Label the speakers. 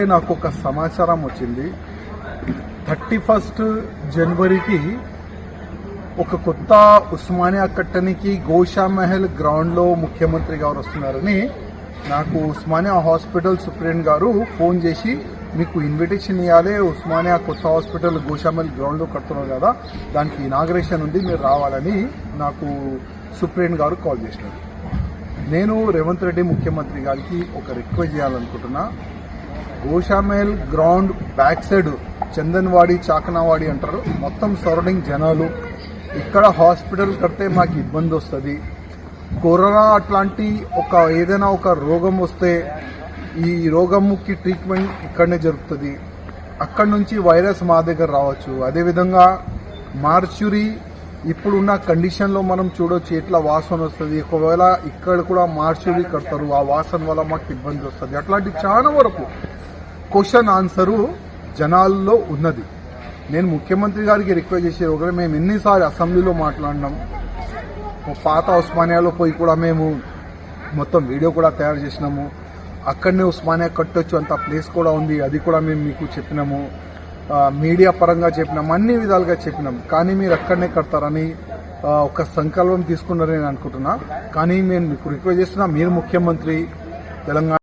Speaker 1: నాకు ఒక సమాచారం వచ్చింది. 31 జనవరికి ఒక కొత్త ఉస్మానియా కట్టనికి గోషా మహల్ గ్రౌండ్ లో ముఖ్యమంత్రి గారు వస్తున్నారని నాకు ఉస్మానియా హాస్పిటల్ సూపరింటెండెంట్ గారు ఫోన్ చేసి మీకు ఇన్విటేషన్ ఇవ్వాలి, ఉస్మానియా కొత్త హాస్పిటల్ గోషా మహల్ గ్రౌండ్ లో కడుతున్నారు కదా, దానికి ఇనాగ్రేషన్ ఉంది, మీరు రావాలని నాకు సూపరింటెండెంట్ గారు కాల్ చేసినారు. నేను రేవంత్ రెడ్డి ముఖ్యమంత్రి గారికి ఒక రిక్వెస్ట్ చేయాలనుకుంటున్నా. Gosha Mahal ground back side Chandanwadi చాకనావాడి అంటారు, మొత్తం సరౌండింగ్ జనాలు. ఇక్కడ హాస్పిటల్ కడితే మాకు ఇబ్బంది వస్తుంది. కరోనా అట్లాంటి ఏదైనా ఒక రోగం వస్తే ఈ రోగంకి ట్రీట్మెంట్ ఇక్కడనే జరుగుతుంది. అక్కడి నుంచి వైరస్ మా దగ్గర రావచ్చు. అదేవిధంగా మార్చురీ ఇప్పుడున్న కండిషన్లో మనం చూడొచ్చు ఎట్లా వాసన వస్తుంది. ఒకవేళ ఇక్కడ కూడా మార్చురీ కడతారు, ఆ వాసన వల్ల మాకు ఇబ్బంది వస్తుంది. అట్లాంటి చాలా వరకు క్వశ్చన్ ఆన్సరు జనాల్లో ఉన్నది. నేను ముఖ్యమంత్రి గారికి రిక్వెస్ట్ చేసే ఒకరు, మేము ఎన్నిసార్లు అసెంబ్లీలో మాట్లాడినాం, పాత ఉస్మానియాలో పోయి కూడా మేము మొత్తం వీడియో కూడా తయారు చేసినాము. అక్కడనే ఉస్మానియా కట్టొచ్చు, అంత ప్లేస్ కూడా ఉంది, అది కూడా మేము మీకు చెప్పినాము, మీడియా పరంగా చెప్పినాము, అన్ని విధాలుగా చెప్పినాం. కానీ మీరు అక్కడనే కడతారని ఒక సంకల్పం తీసుకున్నారని నేను అనుకుంటున్నా. కానీ నేను మీకు రిక్వెస్ట్ చేస్తున్నా, మీరు ముఖ్యమంత్రి తెలంగాణ